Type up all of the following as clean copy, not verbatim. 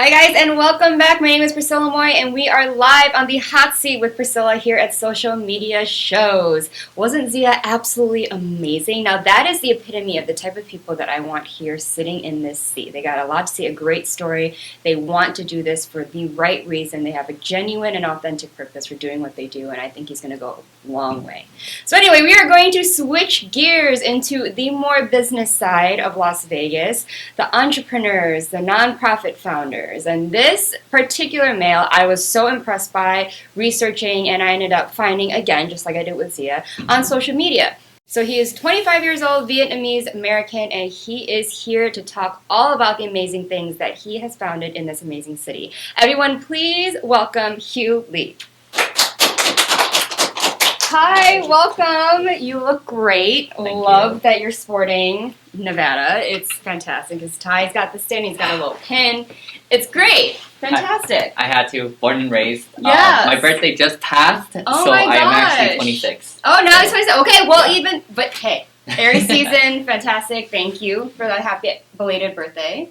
Hi guys, and welcome back. My name is Priscilla Moy, and we are live on the hot seat with Priscilla here at Social Media Shows. Wasn't Zia absolutely amazing? Now that is the epitome of the type of people that I want here sitting in this seat. They got a lot to say, a great story. They want to do this for the right reason. They have a genuine and authentic purpose for doing what they do, and I think he's going to go a long way. So anyway, we are going to switch gears into the more business side of Las Vegas, the entrepreneurs, the nonprofit founders. And this particular male I was so impressed by researching, and I ended up finding, again, just like I did with Zia, on social media. So he is 25 years old, Vietnamese American, and he is here to talk all about the amazing things that he has founded in this amazing city. Everyone, please welcome Hieu. Hi, welcome. You look great. Love that you're sporting Nevada. It's fantastic. His tie's got the stain. He's got a little pin. It's great. Fantastic. I had to. Born and raised. Yes. My birthday just passed, oh so my I am actually gosh. 26. Oh, now he's 26. Okay, well, but hey, Aries season, fantastic. Thank you for that happy belated birthday.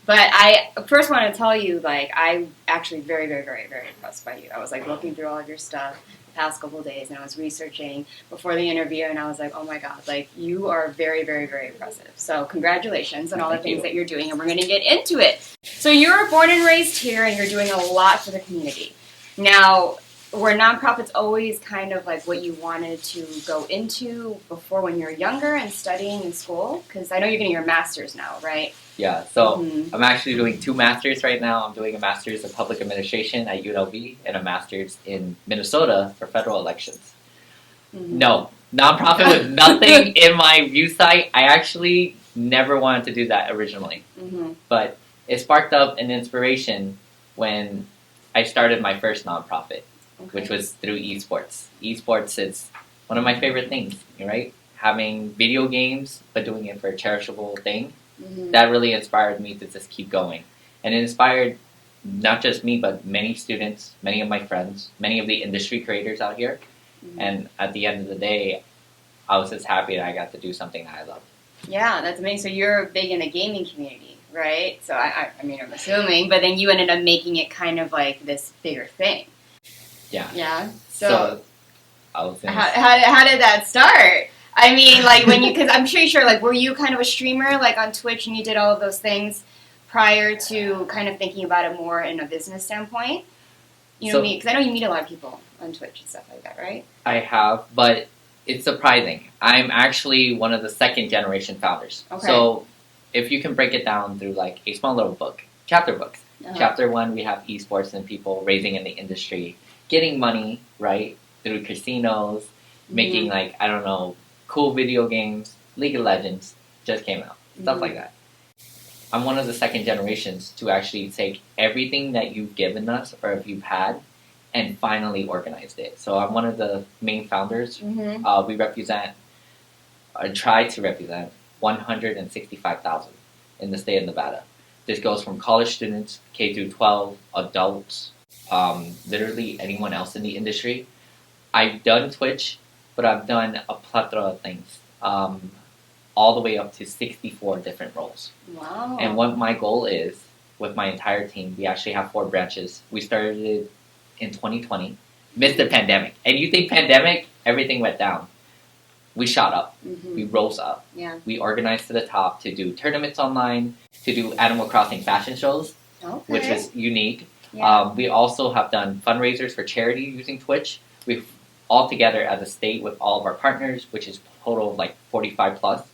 But I first want to tell you, I'm actually very, very, very, very impressed by you. I was, looking through all of your stuff the past couple of days, and I was researching before the interview, and I was like, oh my God, you are very, very, very impressive. So congratulations on all the things that you're doing, and we're going to get into it. So you were born and raised here, and you're doing a lot for the community. Now, were nonprofits always kind of what you wanted to go into before when you were younger and studying in school? Because I know you're getting your master's now, right? Yeah, so I'm actually doing 2 masters right now. I'm doing a master's in public administration at UNLV and a master's in Minnesota for federal elections. No, nonprofit was nothing in my view site. I actually never wanted to do that originally. But it sparked up an inspiration when I started my first nonprofit, which was through esports. Esports is one of my favorite things, right? Having video games, but doing it for a charitable thing. That really inspired me to just keep going. And it inspired not just me, but many students, many of my friends, many of the industry creators out here. And at the end of the day, I was just happy that I got to do something that I love. Yeah, that's amazing. So you're big in the gaming community, right? So I mean, I'm assuming, but then you ended up making it kind of like this bigger thing. Yeah. Yeah. So I was how did that start? I mean, when you, because I'm sure, were you kind of a streamer, on Twitch, and you did all of those things prior to kind of thinking about it more in a business standpoint? You know what I mean? Because I know you meet a lot of people on Twitch and stuff like that, right? I have, but it's surprising. I'm actually one of the second generation founders. Okay. So if you can break it down through a small little book, chapter books. Chapter 1, we have esports and people raising in the industry, getting money, right, through casinos, making I don't know, cool video games. League of Legends just came out, stuff like that. I'm one of the second generations to actually take everything that you've given us or if you've had and finally organized it. So I'm one of the main founders. We represent, or try to represent, 165,000 in the state of Nevada. This goes from college students, K through 12, adults, literally anyone else in the industry. I've done Twitch, but I've done a plethora of things, all the way up to 64 different roles. Wow. And what my goal is, with my entire team, we actually have 4 branches. We started in 2020, missed the pandemic. And you think pandemic, everything went down. We shot up. We rose up. Yeah. We organized to the top to do tournaments online, to do Animal Crossing fashion shows, which was unique. Yeah. We also have done fundraisers for charity using Twitch. We've all together as a state with all of our partners, which is total of 45 plus,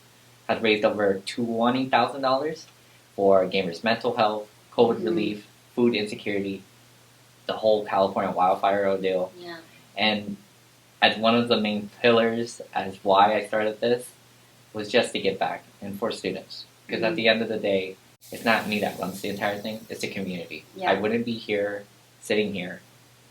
has raised over $20,000 for gamers' mental health, COVID relief, food insecurity, the whole California wildfire ordeal. Yeah. And as one of the main pillars as why I started this was just to give back and for students. Because at the end of the day, it's not me that runs the entire thing, it's the community. Yeah. I wouldn't be here, sitting here,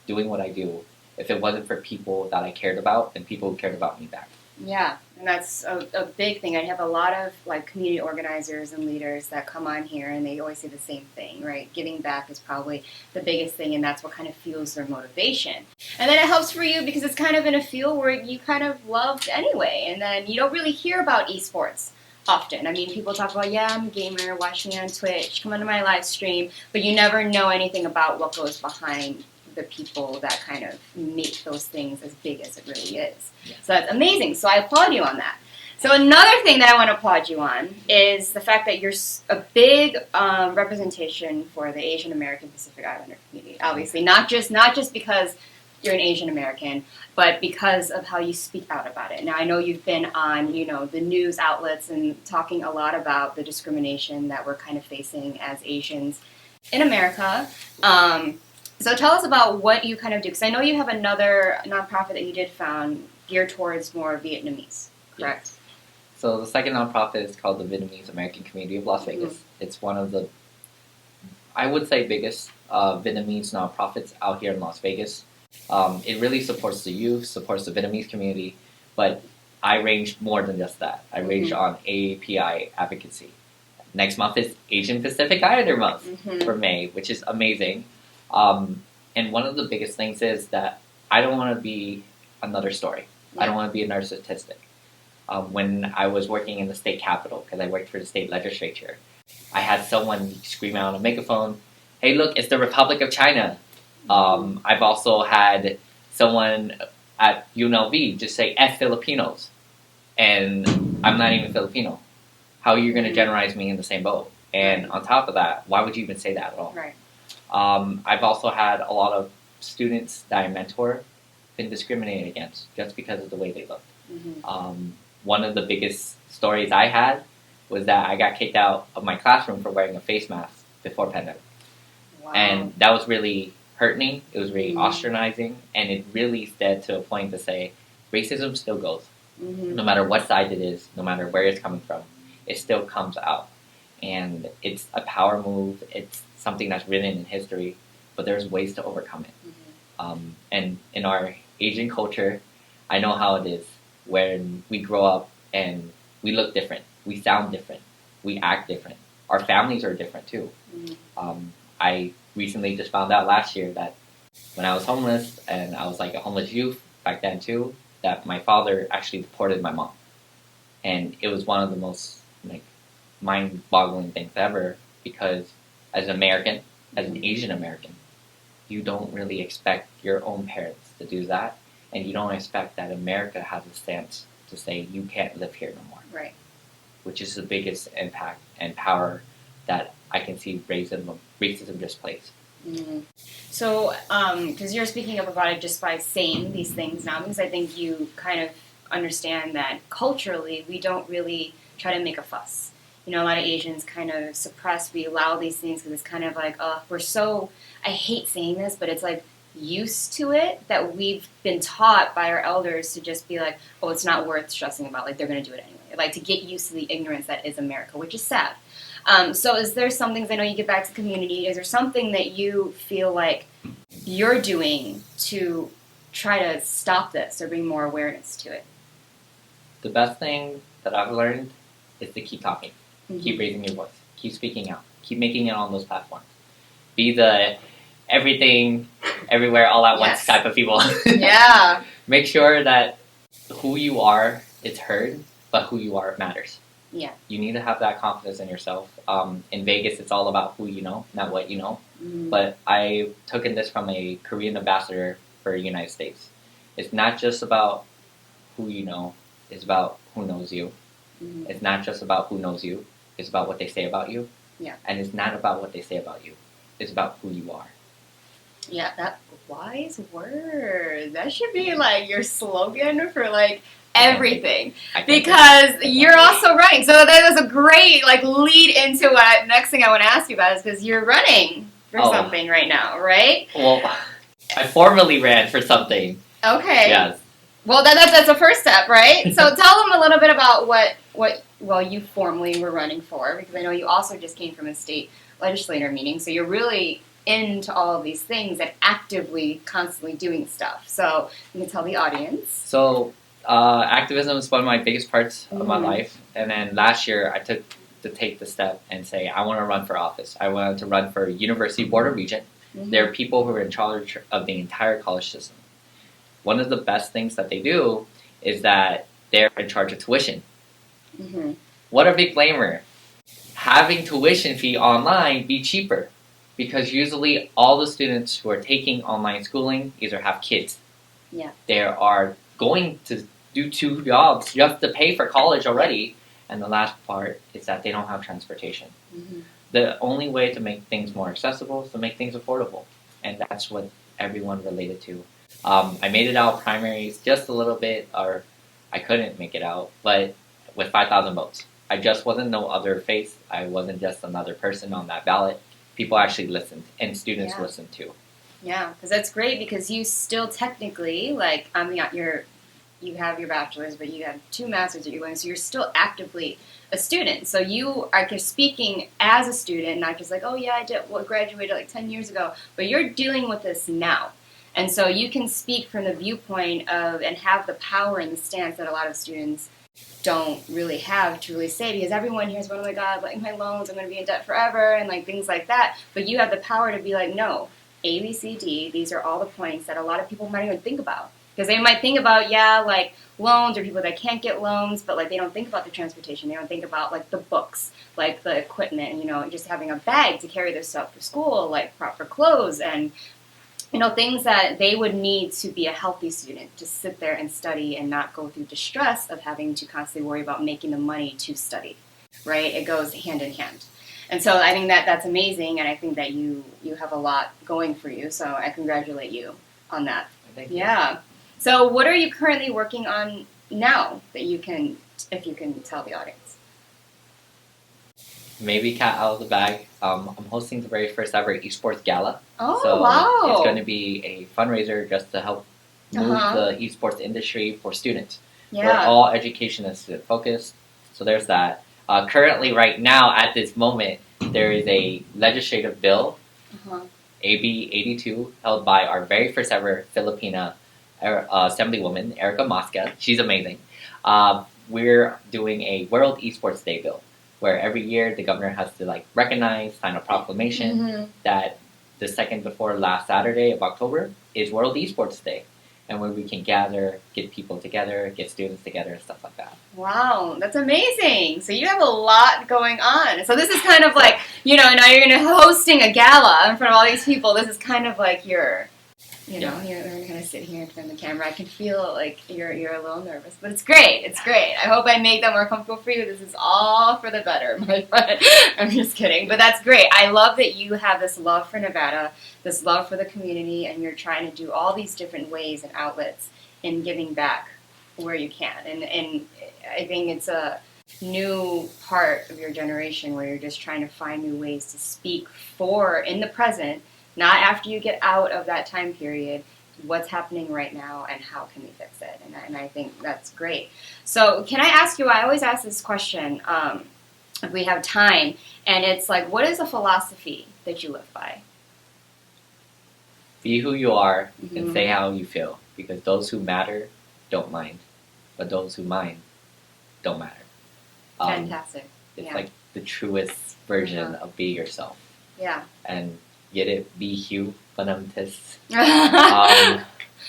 doing what I do if it wasn't for people that I cared about and people who cared about me back. Yeah, and that's a big thing. I have a lot of community organizers and leaders that come on here, and they always say the same thing, right? Giving back is probably the biggest thing, and that's what kind of fuels their motivation. And then it helps for you because it's kind of in a field where you kind of loved anyway, and then you don't really hear about esports often. I mean, people talk about, yeah, I'm a gamer, watch me on Twitch, come onto my live stream, but you never know anything about what goes behind the people that kind of make those things as big as it really is. Yeah. So that's amazing. So I applaud you on that. So another thing that I want to applaud you on is the fact that you're a big representation for the Asian American Pacific Islander community. Obviously, not just because you're an Asian American, but because of how you speak out about it. Now, I know you've been on, the news outlets and talking a lot about the discrimination that we're kind of facing as Asians in America. So tell us about what you kind of do, because I know you have another nonprofit that you did found geared towards more Vietnamese, correct? Yes. So the second nonprofit is called the Vietnamese American Community of Las Vegas. It's one of the, I would say, biggest Vietnamese nonprofits out here in Las Vegas. It really supports the youth, supports the Vietnamese community, but I range more than just that. I range on API advocacy. Next month is Asian Pacific Islander Month for May, which is amazing. And one of the biggest things is that I don't want to be another story. I don't want to be another statistic. When I was working in the state capitol, because I worked for the state legislature, I had someone scream out on a megaphone, "Hey, look, it's the Republic of China." I've also had someone at UNLV just say F Filipinos, and I'm not even Filipino. How are you going to generalize me in the same boat? And on top of that, why would you even say that at all? Right. I've also had a lot of students that I mentor been discriminated against just because of the way they look. One of the biggest stories I had was that I got kicked out of my classroom for wearing a face mask before pandemic. Wow. And that was really hurting. It was really ostracizing, and it really led to a point to say racism still goes. No matter what side it is, no matter where it's coming from, it still comes out. And it's a power move. It's something that's written in history, but there's ways to overcome it. And in our Asian culture, I know how it is when we grow up and we look different, we sound different, we act different. Our families are different too. I recently just found out last year that when I was homeless, and I was like a homeless youth back then too, that my father actually deported my mom. And it was one of the most mind-boggling things ever, because as an American, as an Asian American, you don't really expect your own parents to do that, and you don't expect that America has a stance to say you can't live here no more. Right. Which is the biggest impact and power that I can see racism just plays. So, because you're speaking up about it just by saying these things now, because I think you kind of understand that culturally we don't really try to make a fuss. A lot of Asians kind of suppress, we allow these things because it's kind of like, we're so, I hate saying this, but it's like used to it that we've been taught by our elders to just be like, oh, it's not worth stressing about, like they're going to do it anyway. Like to get used to the ignorance that is America, which is sad. So is there something, 'cause I know you get back to the community, is there something that you feel like you're doing to try to stop this or bring more awareness to it? The best thing that I've learned is to keep talking. Keep raising your voice. Keep speaking out. Keep making it on those platforms. Be the everything, everywhere, all at once type of people. Yeah. Make sure that who you are is heard, but who you are matters. Yeah. You need to have that confidence in yourself. In Vegas, it's all about who you know, not what you know. But I took in this from a Korean ambassador for the United States. It's not just about who you know, it's about who knows you. It's not just about who knows you, it's about what they say about you. Yeah. And it's not about what they say about you, it's about who you are. Yeah, that wise word. That should be like your slogan for like everything, because you're also running. So that was a great lead into what next thing I want to ask you about, is because you're running for something right now, right? Well, I formally ran for something. Okay. Yes. Well, that's a first step, right? So tell them a little bit about what you formally were running for, because I know you also just came from a state legislator meeting, so you're really into all of these things and actively, constantly doing stuff. So you can tell the audience. So activism is one of my biggest parts of my life, and then last year I took to take the step and say I want to run for office. I wanted to run for University Board of Regent. There are people who are in charge of the entire college system. One of the best things that they do is that they're in charge of tuition. what a big blamer. Having tuition fee online be cheaper, because usually all the students who are taking online schooling either have kids. Yeah. They are going to do 2 jobs just to pay for college already. And the last part is that they don't have transportation. Mm-hmm. The only way to make things more accessible is to make things affordable. And that's what everyone related to. I made it out primaries just a little bit, or I couldn't make it out, but with 5,000 votes. I just wasn't no other face. I wasn't just another person on that ballot. People actually listened, and students listened too. Yeah, because that's great, because you still technically, like, I mean, you have your bachelor's, but you have 2 masters that you're going, so you're still actively a student. So you are speaking as a student, not just like, oh yeah, I graduated like 10 years ago, but you're dealing with this now. And so you can speak from the viewpoint of, and have the power and the stance that a lot of students don't really have to really say, because everyone hears, oh my God, like my loans, I'm going to be in debt forever, and like things like that. But you have the power to be like, no, A, B, C, D, these are all the points that a lot of people might even think about. Because they might think about, like loans, or people that can't get loans, but like they don't think about the transportation. They don't think about like the books, like the equipment, just having a bag to carry their stuff to school, like proper clothes, and things that they would need to be a healthy student, to sit there and study and not go through distress of having to constantly worry about making the money to study, right? It goes hand in hand. And so I think that that's amazing, and I think that you have a lot going for you, so I congratulate you on that. Thank you. Yeah. So what are you currently working on now that you can, if you can tell the audience? Maybe cat out of the bag. I'm hosting the very first ever Esports Gala. Oh, so wow. It's going to be a fundraiser just to help move the esports industry for students. Yeah. We're all education and student focused. So there's that. Currently, right now, at this moment, there is a legislative bill, AB 82, held by our very first ever Filipina Assemblywoman, Erica Mosca. She's amazing. We're doing a World Esports Day bill, where every year the governor has to recognize, sign a proclamation that the second before last Saturday of October is World Esports Day, and where we can gather, get people together, get students together, and stuff like that. Wow, that's amazing. So you have a lot going on. So this is kind of like, now you're going to hosting a gala in front of all these people. This is kind of like your... you're going to sit here in front of the camera. I can feel like you're a little nervous, but it's great. It's great. I hope I make that more comfortable for you. This is all for the better, my friend. I'm just kidding, but that's great. I love that you have this love for Nevada, this love for the community, and you're trying to do all these different ways and outlets in giving back where you can. And I think it's a new part of your generation where you're just trying to find new ways to speak for in the present, not after you get out of that time period, what's happening right now and how can we fix it. And I think that's great. So can I ask you, I always ask this question if we have time, and it's like, what is a philosophy that you live by? Be who you are and say how you feel, because those who matter don't mind, but those who mind don't matter. Fantastic. It's like the truest version of be yourself. Yeah. And get it? Be Hieu, Vietnamese.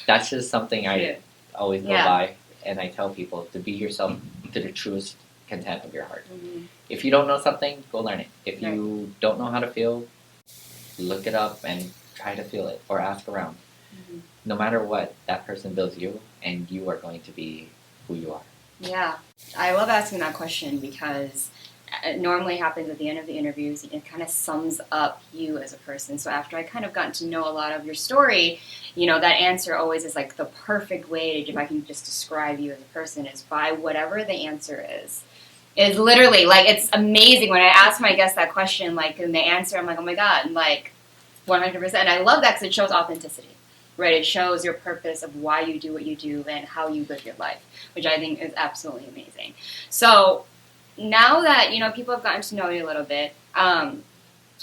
That's just something I always go by, and I tell people to be yourself to the truest content of your heart. If you don't know something, go learn it. If you don't know how to feel, look it up and try to feel it, or ask around. No matter what, that person builds you, and you are going to be who you are. Yeah. I love asking that question because it normally happens at the end of the interviews. It kind of sums up you as a person. So after I kind of gotten to know a lot of your story, that answer always is like the perfect way to, if I can just describe you as a person, is by whatever the answer is. It's literally, it's amazing when I ask my guests that question, and they answer, I'm like, oh my God, 100%. And I love that because it shows authenticity, right? It shows your purpose of why you do what you do and how you live your life, which I think is absolutely amazing. So now that, people have gotten to know you a little bit,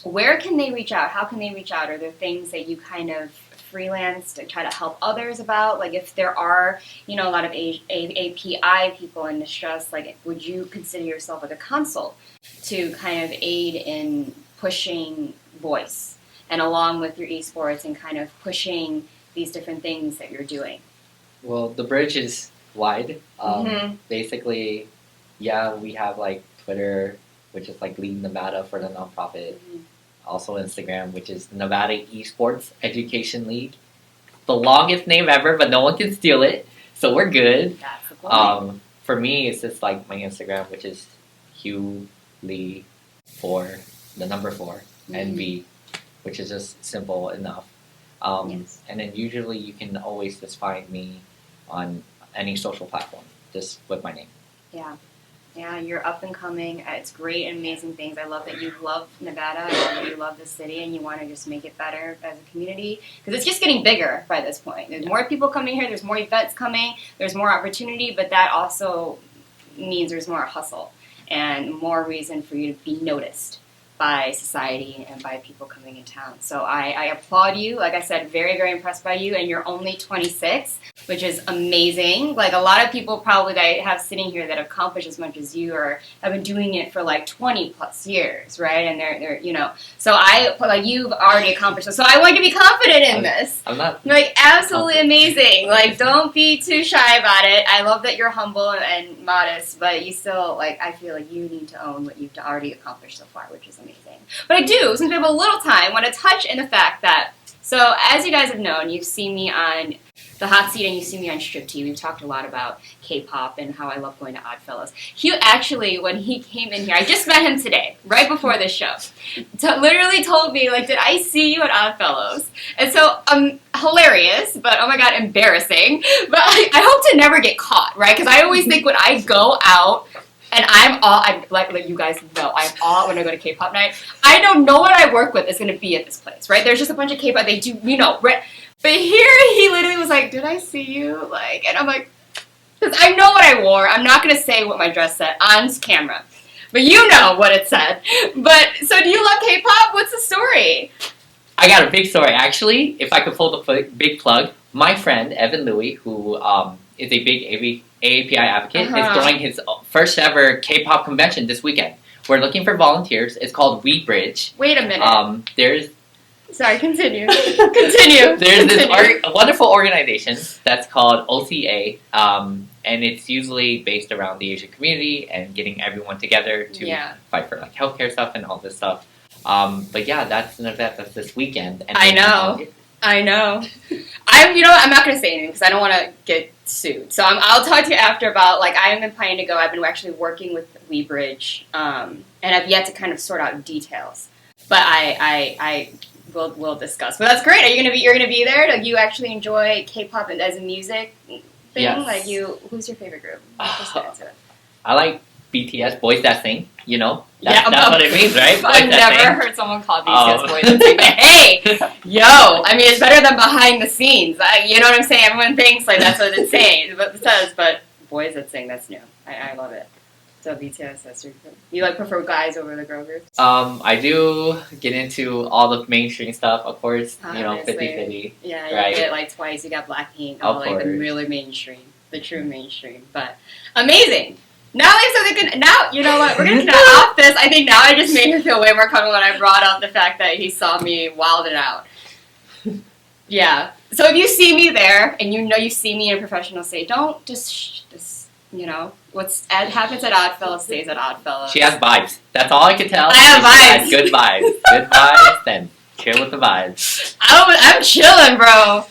where can they reach out? How can they reach out? Are there things that you kind of freelance to try to help others about? If there are, a lot of API people in distress, would you consider yourself a consult to kind of aid in pushing voice and along with your esports and kind of pushing these different things that you're doing? Well, the bridge is wide. Basically, we have Twitter, which is like Lead Nevada for the nonprofit. Also Instagram, which is Nevada Esports Education League. The longest name ever, but no one can steal it, so we're good. That's the point. For me, it's just like my Instagram, which is Hieu for the number 4 and V, which is just simple enough. Yes. And then usually you can always just find me on any social platform, just with my name. Yeah. Yeah, you're up and coming. It's great and amazing things. I love that you love Nevada and you love the city and you want to just make it better as a community because it's just getting bigger by this point. There's more people coming here. There's more events coming. There's more opportunity, but that also means there's more hustle and more reason for you to be noticed by society and by people coming in town. So I applaud you. Like I said, very, very impressed by you. And you're only 26, which is amazing. Like a lot of people probably that I have sitting here that have accomplished as much as you or have been doing it for like 20 plus years, right? And they're so you've already accomplished this. So I want you to be confident in this. I'm not. Like absolutely amazing. Like don't be too shy about it. I love that you're humble and modest, but you still I feel like you need to own what you've already accomplished so far, which is amazing. But I do, since we have a little time, want to touch in the fact that, so as you guys have known, you've seen me on the hot seat and you've seen me on Strip Tea. We've talked a lot about K-pop and how I love going to Oddfellows. Hieu actually, when he came in here, I just met him today, right before this show, literally told me, did I see you at Oddfellows? And so, hilarious, but oh my god, embarrassing. But I hope to never get caught, right? Because I always think when I go out, and I'm like you guys know, I'm all when I go to K-pop night. I know no one I work with is going to be at this place, right? There's just a bunch of K-pop, they do, right? But here he literally was like, did I see you? And I'm like, because I know what I wore. I'm not going to say what my dress said on camera. But you know what it said. But, so do you love K-pop? What's the story? I got a big story, actually. If I could pull the big plug, my friend, Evan Louie, who is a big AAPI advocate, is throwing his first ever K-pop convention this weekend. We're looking for volunteers. It's called We Bridge. Wait a minute. Sorry, continue. There's this wonderful organization that's called OCA, and it's usually based around the Asian community and getting everyone together to fight for healthcare stuff and all this stuff. But yeah, that's an event that's this weekend. And I know. I'm not going to say anything because I don't want to get sued. So I'll talk to you after about, I am planning to go. I've been actually working with WeBridge, and I've yet to kind of sort out details. But we'll discuss. But that's great. You're gonna be there? You actually enjoy K-pop as a music thing? Yes. Who's your favorite group? I like BTS, Boys That Sing, That's what it means, right? I've never heard someone call BTS Boys That Sing, but hey, it's better than behind the scenes. You know what I'm saying? Everyone thinks that's what it's saying, but Boys That Sing, that's new. I love it. So BTS, that's your group. You prefer guys over the girl groups? I do get into all the mainstream stuff, of course, 50-50. Yeah, right? You get it twice, you got Blackpink, the really mainstream, the true mainstream, but amazing! Now we have something good. Now, you know what? We're going to get off this. I think now I just made him feel way more comfortable when I brought up the fact that he saw me wilding out. Yeah. So if you see me there, and you see me in a professional state, don't just what happens at Oddfellows stays at Oddfellows. She has vibes. That's all I can tell. I have vibes. Good vibes. Good vibes, then chill with the vibes. I'm chilling, bro.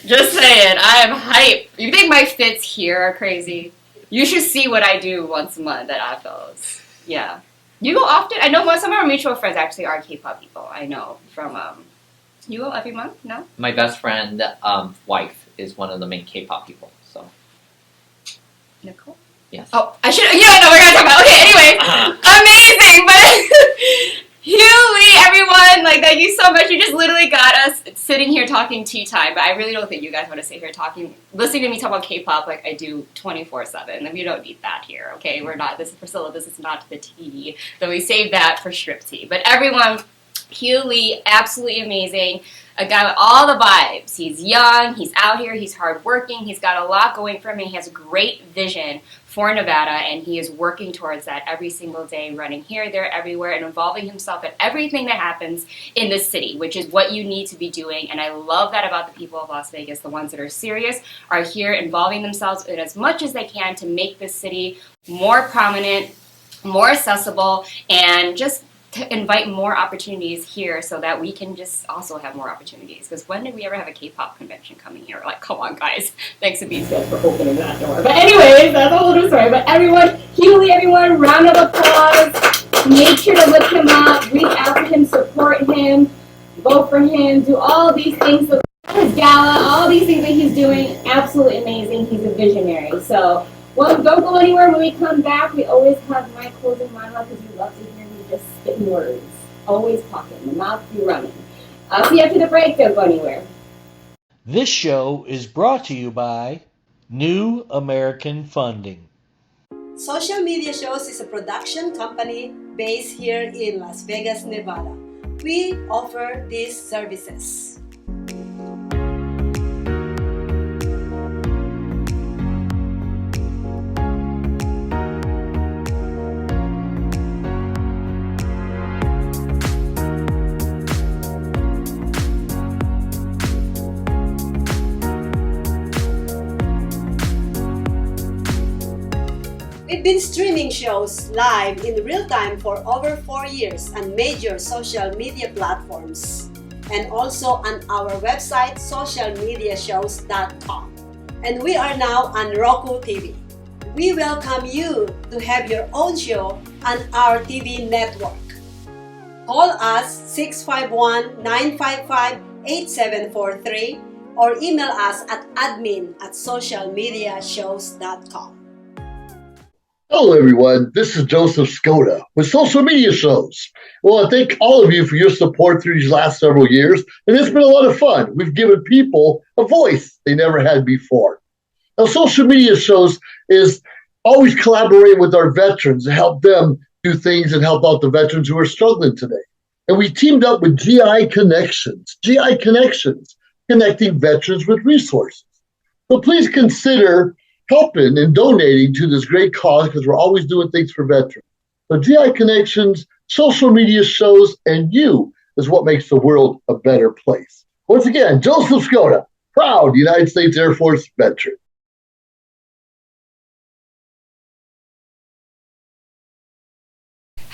Just saying. I am hype. You think my fits here are crazy? You should see what I do once a month at Oddfellows. Yeah. You go often? I know some of our mutual friends actually are K-pop people. I know from, you go every month? No? My best friend, wife, is one of the main K-pop people, so. Nicole? Yes. Oh, I should, I know we're going to talk about, okay, anyway. Amazing, but Hieu Lee, everyone, thank you so much. You just literally got us sitting here talking tea time, but I really don't think you guys want to sit here listening to me talk about K-pop like I do 24/7, and we don't need that here, okay? This is Priscilla, this is not the tea, so we saved that for Strip Tea. But everyone, Hieu Lee, absolutely amazing. A guy with all the vibes. He's young, he's out here, he's hardworking, he's got a lot going for him, and he has a great vision for Nevada, and he is working towards that every single day, running here, there, everywhere, and involving himself in everything that happens in this city, which is what you need to be doing. And I love that about the people of Las Vegas. The ones that are serious are here involving themselves in as much as they can to make this city more prominent, more accessible, and just to invite more opportunities here so that we can just also have more opportunities. Because when did we ever have a K-pop convention coming here? Like, come on, guys. Thanks to these guys for opening that door. But anyways, that's a whole other story. But everyone, Hieu, everyone, round of applause. Make sure to look him up, reach out to him, support him, vote for him, do all these things. So his gala, all these things that he's doing, absolutely amazing. He's a visionary. So, well, don't go anywhere. When we come back, we always have my closing monologue because you love to hear me just spitting words. Always talking. The mouth be running. I'll see you after the break. Don't go anywhere. This show is brought to you by New American Funding. Social Media Shows is a production company based here in Las Vegas, Nevada. We offer these services. We've been streaming shows live in real time for over 4 years on major social media platforms and also on our website socialmediashows.com. And we are now on Roku TV. We welcome you to have your own show on our TV network. Call us 651-955-8743 or email us at admin@socialmediashows.com. Hello, everyone. This is Joseph Skoda with Social Media Shows. Well, I thank all of you for your support through these last several years, and it's been a lot of fun. We've given people a voice they never had before. Now, Social Media Shows is always collaborating with our veterans to help them do things and help out the veterans who are struggling today. And we teamed up with GI Connections, connecting veterans with resources. So please consider helping and donating to this great cause because we're always doing things for veterans. So GI Connections, Social Media Shows, and you is what makes the world a better place. Once again, Joseph Skoda, proud United States Air Force veteran.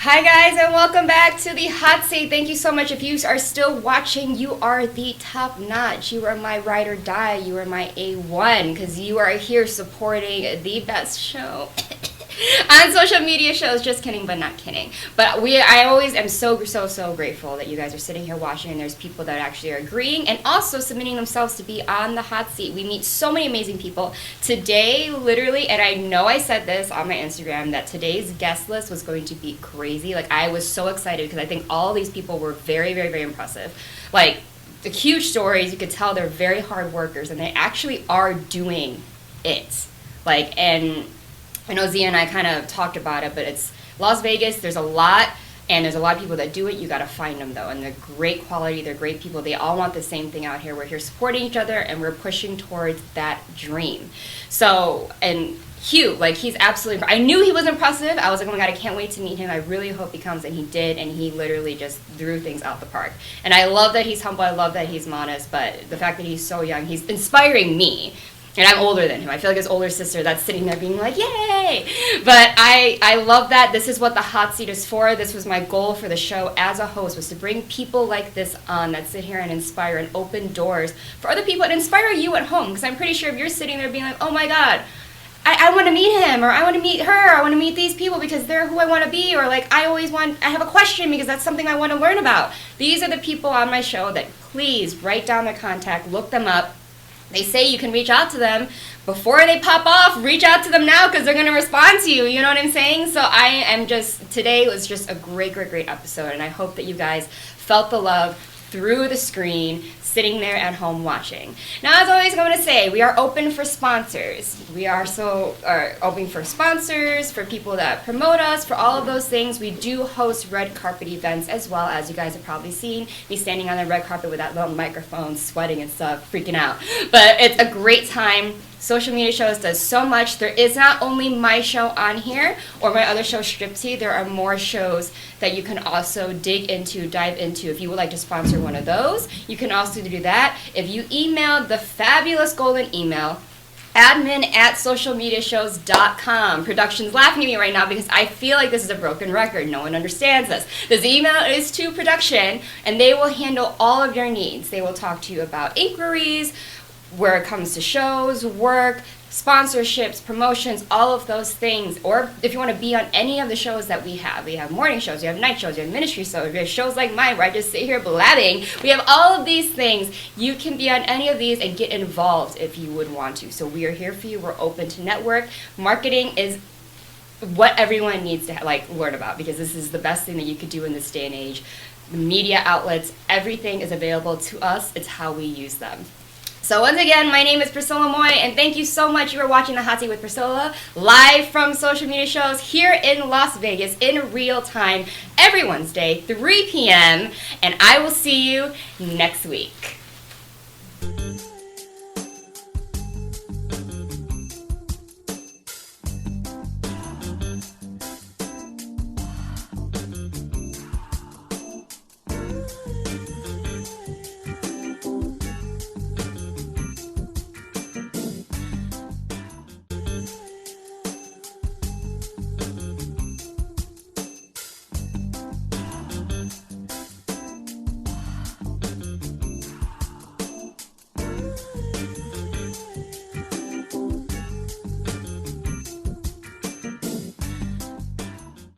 Hi guys, and welcome back to the Hot Seat. Thank you so much. If you are still watching, you are the top notch. You are my ride or die. You are my A1 because you are here supporting the best show on social media shows. Just kidding, but not kidding. But I always am so grateful that you guys are sitting here watching, and there's people that actually are agreeing and also submitting themselves to be on the hot seat. We meet so many amazing people today, literally, and I know I said this on my Instagram that today's guest list was going to be crazy. Like, I was so excited because I think all these people were very impressive. Like, the huge stories, you could tell they're very hard workers, and they actually are doing it. Like, and I know Zia and I kind of talked about it, but it's Las Vegas. There's a lot, and there's a lot of people that do it. You got to find them, though, and they're great quality. They're great people. They all want the same thing out here. We're here supporting each other, and we're pushing towards that dream. So, and Hieu, like, he's absolutely, I knew he was impressive. I was like, oh my God, I can't wait to meet him. I really hope he comes, and he did, and he literally just threw things out the park. And I love that he's humble. I love that he's modest, but the fact that he's so young, he's inspiring me. And I'm older than him. I feel like his older sister that's sitting there being like, yay! But I love that. This is what the hot seat is for. This was my goal for the show as a host, was to bring people like this on that sit here and inspire and open doors for other people and inspire you at home. Because I'm pretty sure if you're sitting there being like, oh my God, I want to meet him, or I want to meet her, I want to meet these people because they're who I want to be, or like I have a question because that's something I want to learn about. These are the people on my show that please write down their contact, look them up. They say you can reach out to them before they pop off. Reach out to them now because they're going to respond to you. You know what I'm saying? So today was just a great episode, and I hope that you guys felt the love through the screen, sitting there at home watching. Now, as always, I'm going to say, we are open for sponsors. We are open for sponsors, for people that promote us, for all of those things. We do host red carpet events as well, as you guys have probably seen me standing on the red carpet with that little microphone, sweating and stuff, freaking out. But it's a great time. Social Media Shows does so much. There is not only my show on here or my other show, Striptee. There are more shows that you can also dive into. If you would like to sponsor one of those, you can also do that. If you email the fabulous golden email, admin@socialmediashows.com. Production's laughing at me right now because I feel like this is a broken record. No one understands this. This email is to production, and they will handle all of your needs. They will talk to you about inquiries, where it comes to shows, work, sponsorships, promotions, all of those things. Or if you want to be on any of the shows that we have morning shows, we have night shows, we have ministry shows, we have shows like mine where I just sit here blabbing. We have all of these things. You can be on any of these and get involved if you would want to. So we are here for you. We're open to network. Marketing is what everyone needs to learn about, because this is the best thing that you could do in this day and age. The media outlets, everything is available to us. It's how we use them. So once again, my name is Priscilla Moy, and thank you so much. You are watching The Hot Seat with Priscilla, live from Social Media Shows here in Las Vegas in real time every Wednesday, 3 p.m., and I will see you next week.